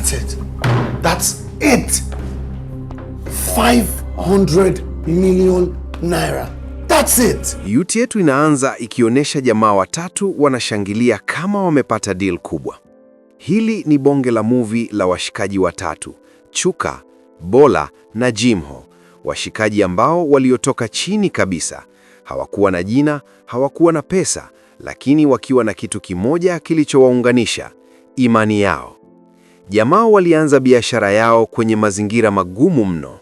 That's it. That's it. 500 million naira. That's it. Yuti yetu inaanza ikionyesha jamaa watatu wanashangilia kama wamepata deal kubwa. Hili ni bonge la movie la washikaji watatu, Chuka, Bola na Jimho, washikaji ambao waliotoka chini kabisa. Hawakuwa na jina, hawakuwa na pesa, lakini wakiwa na kitu kimoja kilichowaunganisha, imani yao. Jamaa walianza biashara yao kwenye mazingira magumu mno.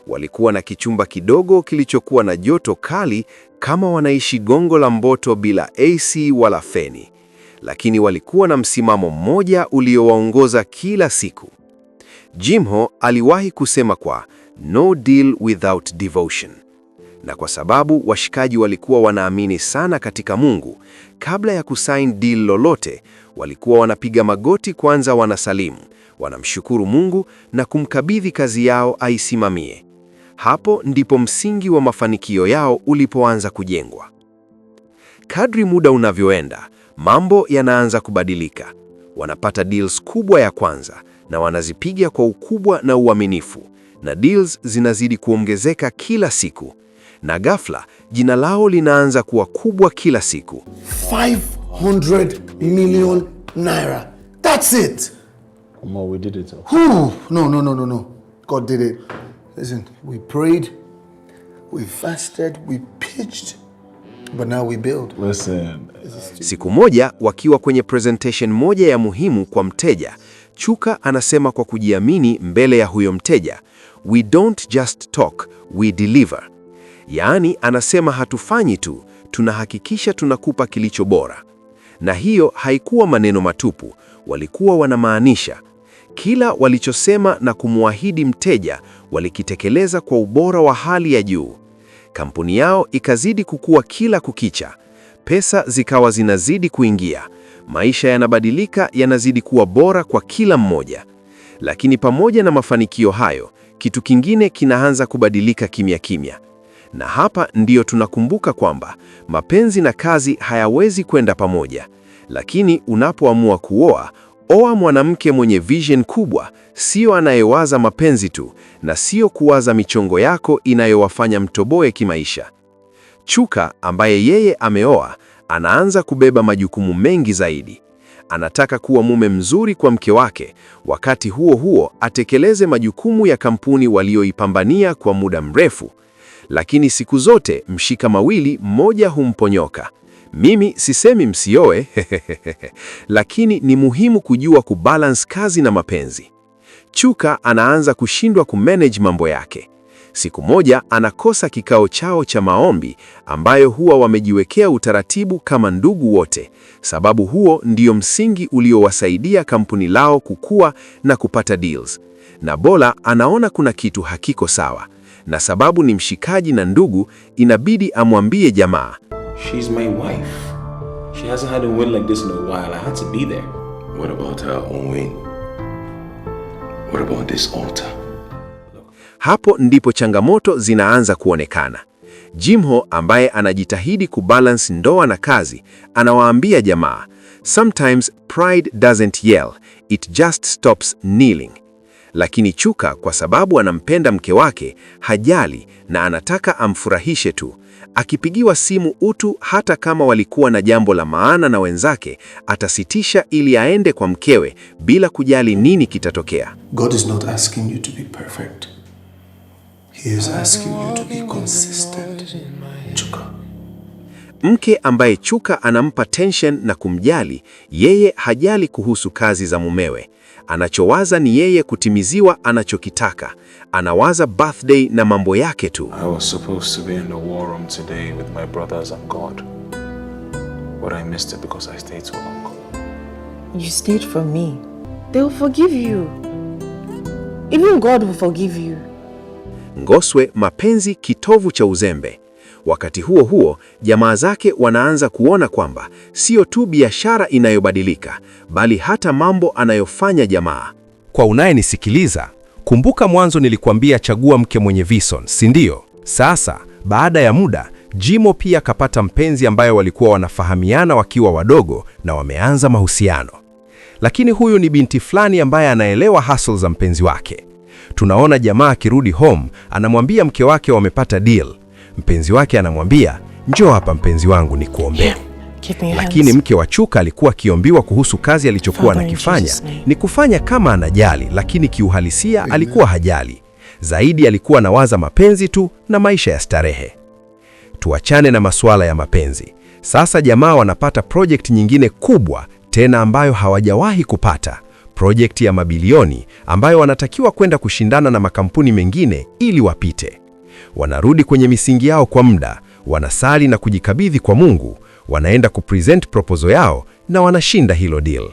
Walikuwa na kichumba kidogo kilichokuwa na joto kali kama wanaishi Gongo la Mboto bila AC wala feni. Lakini walikuwa na msimamo mmoja uliowaongoza kila siku. Jimho aliwahi kusema kwa no deal without devotion. Na kwa sababu washikaji walikuwa wanaamini sana katika Mungu, kabla ya kusign deal lolote, walikuwa wanapiga magoti kwanza, wanasalimu, wanamshukuru Mungu na kumkabidhi kazi yao aisimamie. Hapo ndipo msingi wa mafanikio yao ulipoanza kujengwa. Kadri muda unavyoenda, mambo yanaanza kubadilika. Wanapata deals kubwa ya kwanza na wanazipiga kwa ukubwa na uaminifu, na deals zinazidi kuongezeka kila siku. Na ghafla jina lao linaanza kuwa kubwa kila siku. 500 million naira. That's it. We did it. No. God did it. Listen, we prayed, we fasted, we pitched, but now we build. Listen. Siku moja wakiwa kwenye presentation moja ya muhimu kwa mteja, Chuka anasema kwa kujiamini mbele ya huyo mteja, we don't just talk, we deliver. Yaani anasema hatufanyi tu, tunahakikisha tunakupa kilicho bora. Na hiyo haikuwa maneno matupu, walikuwa wanamaanisha. Kila walichosema na kumwahidi mteja walikitekeleza kwa ubora wa hali ya juu. Kampuni yao ikazidi kukua kila kukicha. Pesa zikawa zinazidi kuingia. Maisha yanabadilika, yanazidi kuwa bora kwa kila mmoja. Lakini pamoja na mafanikio hayo, kitu kingine kinaanza kubadilika kimya kimya. Na hapa ndiyo tunakumbuka kwamba mapenzi na kazi hayawezi kwenda pamoja. Lakini unapoamua kuoa, oa mwanamke mwenye vision kubwa, sio anayewaza mapenzi tu, na sio kuwaza michongo yako inayowafanya mtoboe kimaisha. Chuka, ambaye yeye ameoa, anaanza kubeba majukumu mengi zaidi. Anataka kuwa mume mzuri kwa mke wake, wakati huo huo atekeleze majukumu ya kampuni walioipambania kwa muda mrefu. Lakini siku zote mshika mawili mmoja humponyoka. Mimi sisemi msioe, lakini ni muhimu kujua kubalance kazi na mapenzi. Chuka anaanza kushindwa kumanage mambo yake. Siku moja anakosa kikao chao cha maombi ambayo huwa wamejiwekea utaratibu kama ndugu wote, sababu huo ndio msingi uliowasaidia kampuni lao kukua na kupata deals. Na Bola anaona kuna kitu hakiko sawa, na sababu ni mshikaji na ndugu, inabidi amwambie jamaa. She's my wife. She hasn't had a win like this in a while. I had to be there. What about her own win? What about this altar? Hapo ndipo changamoto zinaanza kuonekana. Jimho, ambaye anajitahidi kubalance ndoa na kazi, anawaambia jamaa, sometimes pride doesn't yell, it just stops kneeling. Lakini Chuka, kwa sababu anampenda mke wake, hajali na anataka amfurahishe tu. Akipigiwa simu utu, hata kama walikuwa na jambo la maana na wenzake, atasitisha ili aende kwa mkewe bila kujali nini kitatokea. God is not asking you to be perfect. He is asking you to be consistent. Chuka. Mke ambaye Chuka anampa tension na kumjali, yeye hajali kuhusu kazi za mumewe. Anachowaza ni yeye kutimiziwa anachokitaka. Anawaza birthday na mambo yake tu. I was supposed to be in the war room today with my brothers and God. But I missed it because I stayed too long. You stayed for me. They will forgive you. Even God will forgive you. Ngoswe, mapenzi kitovu cha uzembe. Wakati huo huo, jamaa zake wanaanza kuona kwamba sio tu biashara inayobadilika, bali hata mambo anayofanya jamaa. Kwa unayenisikiliza, kumbuka mwanzo nilikuambia chagua mke mwenye vision, si ndio? Sasa, baada ya muda, Jimo pia kapata mpenzi ambaye walikuwa wanafahamiana wakiwa wadogo na wameanza mahusiano. lakini huyu ni binti fulani ambaye anaelewa hustle za mpenzi wake. Tunaona jamaa akirudi home, anamwambia mke wake wamepata deal. Mpenzi wake anamwambia, njoo hapa mpenzi wangu nikuombee. Lakini mke wa Chuka alikuwa akiombiwa kuhusu kazi alichokuwa anakifanya ni kufanya kama anajali, lakini kiuhalisia alikuwa hajali. Zaidi alikuwa anawaza mapenzi tu na maisha ya starehe. Tuachane na masuala ya mapenzi. Sasa jamaa wanapata project nyingine kubwa tena ambayo hawajawahi kupata. Project ya mabilioni ambayo wanatakiwa kwenda kushindana na makampuni mengine ili wapite. Wanarudi kwenye misingi yao kwa muda, wanasali na kujikabidhi kwa Mungu, wanaenda kupresent proposal yao na wanashinda hilo deal.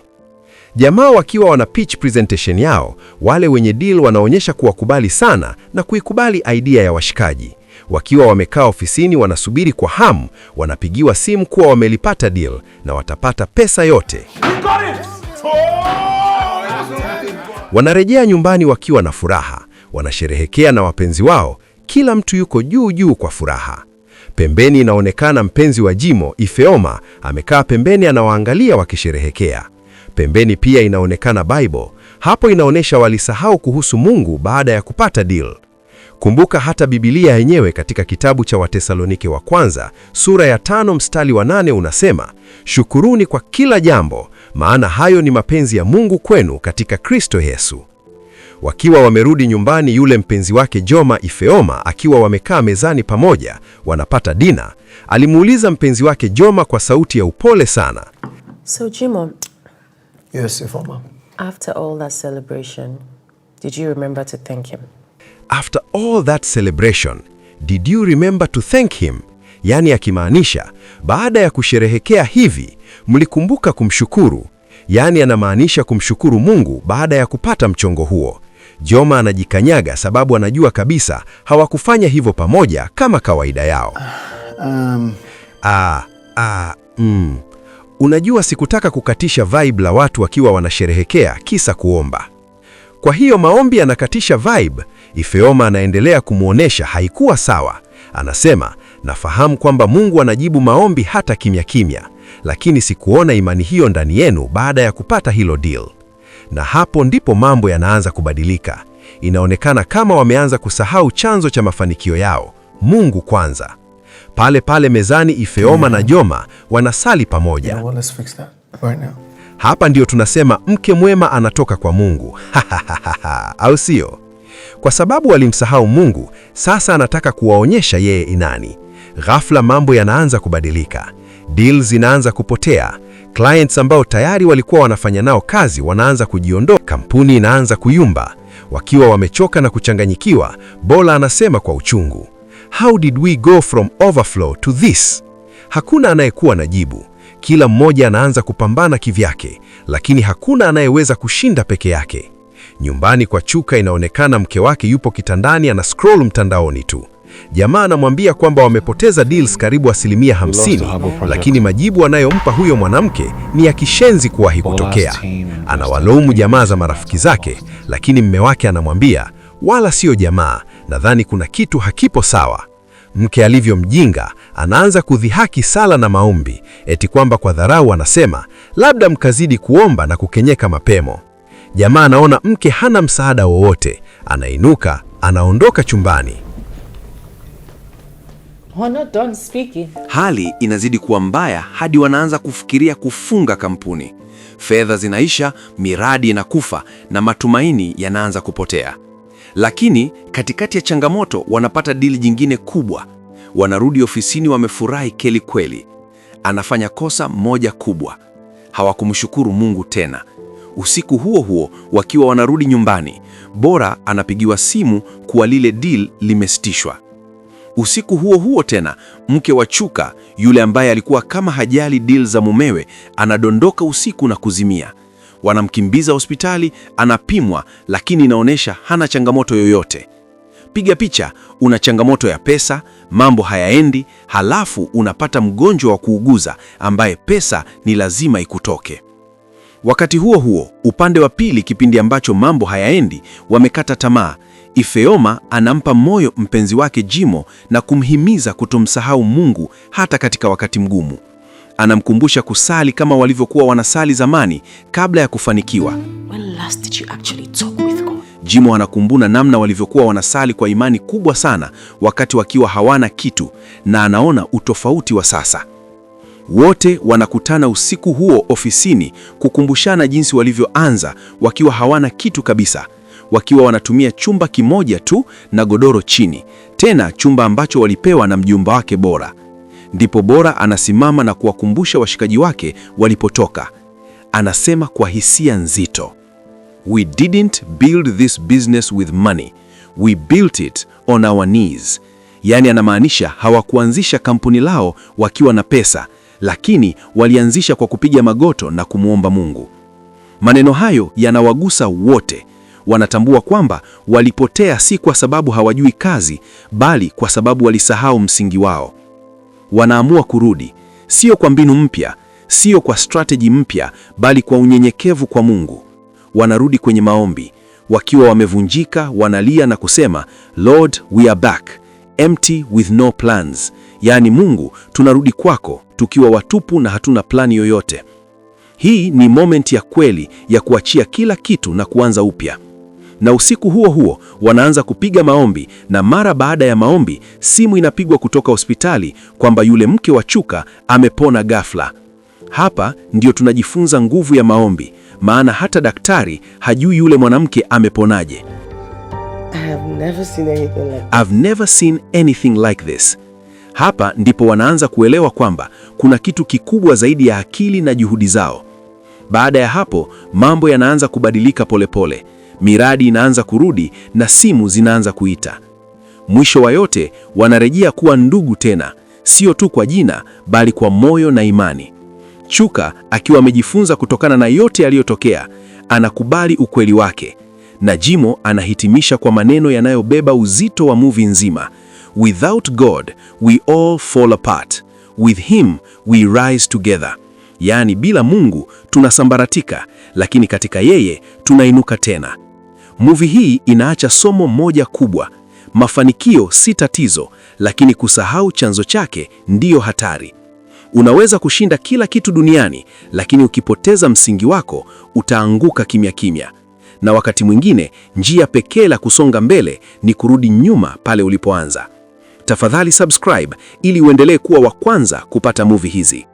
Jamaa wakiwa wana pitch presentation yao, wale wenye deal wanaonyesha kuwakubali sana na kuikubali idea ya washikaji. Wakiwa wamekaa ofisini wanasubiri kwa hamu, wanapigiwa simu kuwa wamelipata deal na watapata pesa yote. Wanarejea nyumbani wakiwa na furaha, wanasherehekea na wapenzi wao, kila mtu yuko juu kwa furaha. Pembeni inaonekana mpenzi wa Jimo, Ifeoma, amekaa pembeni anawaangalia wakisherehekea. Pembeni pia inaonekana Bible, hapo inaonyesha walisahau kuhusu Mungu baada ya kupata deal. Kumbuka hata Biblia yenyewe katika kitabu cha Watesalonike wa kwanza, sura ya 5 mstari wa 8 unasema, shukuruni kwa kila jambo, maana hayo ni mapenzi ya Mungu kwenu katika Kristo Yesu. Wakiwa wamerudi nyumbani, yule mpenzi wake Joma, Ifeoma, akiwa wamekaa mezani pamoja, wanapata dina, alimuuliza mpenzi wake Joma kwa sauti ya upole sana. So Jimo, Yes, Ifeoma. after all that celebration, did you remember to thank him? After all that celebration, did you remember to thank him? Yani akimaanisha, baada ya kusherehekea hivi, mlikumbuka kumshukuru. Yani anamaanisha kumshukuru Mungu baada ya kupata mchongo huo. Joma anajikanyaga sababu anajua kabisa hawakufanya hivyo pamoja kama kawaida yao. Unajua sikutaka kukatisha vibe la watu wakiwa wanasherehekea kisa kuomba. Kwa hiyo maombi anakatisha vibe. Ifeoma anaendelea kumuonesha haikuwa sawa. Anasema, nafahamu kwamba Mungu anajibu maombi hata kimya kimya, lakini sikuona imani hiyo ndani yenu baada ya kupata hilo deal. Na hapo ndipo mambo yanaanza kubadilika. Inaonekana kama wameanza kusahau chanzo cha mafanikio yao, Mungu kwanza. Pale pale mezani Ifeoma na Joma wanasali pamoja. Let's fix that right now. Hapa ndio tunasema mke mwema anatoka kwa Mungu. Au sio? Kwa sababu walimsahau Mungu, sasa anataka kuwaonyesha yeye inani. Ghafla mambo yanaanza kubadilika. Deals zinaanza kupotea. Clients ambao tayari walikuwa wanafanya nao kazi wanaanza kujiondoa. Kampuni inaanza kuyumba. Wakiwa wamechoka na kuchanganyikiwa, Bola anasema kwa uchungu, how did we go from overflow to this? Hakuna anayekuwa na jibu. Kila mmoja anaanza kupambana kivyake, lakini hakuna anayeweza kushinda peke yake. Nyumbani kwa Chuka inaonekana mke wake yupo kitandani ana scroll mtandaoni tu. Jamaa anamwambia kwamba wamepoteza deals karibu 50%, lakini majibu anayompa huyo mwanamke ni ya kishenzi kuwahi kutokea. Anawalaumu jamaa za marafiki zake, lakini mme wake anamwambia, wala sio jamaa, nadhani kuna kitu hakipo sawa. Mke alivyo mjinga, anaanza kudhihaki sala na maombi, eti kwamba kwa dharau anasema, labda mkazidi kuomba na kukenyeka mapemo. Jamaa anaona mke hana msaada wowote, anainuka, anaondoka chumbani. Hali inazidi kuwa mbaya hadi wanaanza kufikiria kufunga kampuni. Fedha zinaisha, miradi inakufa na matumaini yanaanza kupotea. Lakini katikati ya changamoto wanapata dili jingine kubwa. Wanarudi ofisini wamefurahi kweli kweli. Anafanya kosa moja kubwa. Hawakumshukuru Mungu tena. Usiku huo huo wakiwa wanarudi nyumbani, Bora anapigiwa simu kuwa lile deal limesitishwa. Usiku huo huo tena, mke wa Chuka, yule ambaye alikuwa kama hajali deal za mumewe, anadondoka usiku na kuzimia. Wanamkimbiza hospitali, anapimwa, lakini inaonyesha hana changamoto yoyote. Piga picha, una changamoto ya pesa, mambo hayaendi, halafu unapata mgonjwa wa kuuguza ambaye pesa ni lazima ikutoke. Wakati huo huo, upande wa pili, kipindi ambacho mambo hayaendi, wamekata tamaa. Ifeoma anampa moyo mpenzi wake Jimo na kumhimiza kutomsahau Mungu hata katika wakati mgumu. Anamkumbusha kusali kama walivyokuwa wanasali zamani kabla ya kufanikiwa. When last did you actually talk with God? Jimo anakumbuna namna walivyokuwa wanasali kwa imani kubwa sana wakati wakiwa hawana kitu, na anaona utofauti wa sasa. Wote wanakutana usiku huo ofisini kukumbushana jinsi walivyoanza wakiwa hawana kitu kabisa, wakiwa wanatumia chumba kimoja tu na godoro chini, tena chumba ambacho walipewa na mjumba wake Bora. Ndipo Bora anasimama na kuwakumbusha washikaji wake walipotoka. Anasema kwa hisia nzito, "We didn't build this business with money. We built it on our knees." Yaani anamaanisha hawakuanzisha kampuni lao wakiwa na pesa, lakini walianzisha kwa kupiga magoto na kumwomba Mungu. Maneno hayo yanawagusa wote. Wanatambua kwamba walipotea si kwa sababu hawajui kazi, bali kwa sababu walisahau msingi wao. Wanaamua kurudi, sio kwa mbinu mpya, sio kwa strategy mpya, bali kwa unyenyekevu kwa Mungu. Wanarudi kwenye maombi, wakiwa wamevunjika, wanalia na kusema, "Lord, we are back, empty with no plans." Yaani, Mungu, tunarudi kwako tukiwa watupu na hatuna plani yoyote. Hii ni moment ya kweli ya kuachia kila kitu na kuanza upya. Na usiku huo huo wanaanza kupiga maombi, na mara baada ya maombi simu inapigwa kutoka hospitali kwamba yule mke wa Chuka amepona ghafla. Hapa ndio tunajifunza nguvu ya maombi, maana hata daktari hajui yule mwanamke ameponaje. I've never seen anything like this. Hapa ndipo wanaanza kuelewa kwamba kuna kitu kikubwa zaidi ya akili na juhudi zao. Baada ya hapo mambo yanaanza kubadilika polepole. Miradi inaanza kurudi na simu zinaanza kuita. Mwisho wa yote wanarejea kuwa ndugu tena, sio tu kwa jina bali kwa moyo na imani. Chuka akiwa amejifunza kutokana na yote yaliyotokea, anakubali ukweli wake. Na Jimo anahitimisha kwa maneno yanayobeba uzito wa movie nzima. Without God, we all fall apart. With him, we rise together. Yaani, bila Mungu tunasambaratika, lakini katika yeye tunainuka tena. Movie hii inaacha somo moja kubwa. Mafanikio si tatizo, lakini kusahau chanzo chake ndiyo hatari. Unaweza kushinda kila kitu duniani, lakini ukipoteza msingi wako, utaanguka kimya kimya. Na wakati mwingine, njia pekee la kusonga mbele ni kurudi nyuma pale ulipoanza. Tafadhali subscribe ili uendelee kuwa wa kwanza kupata movie hizi.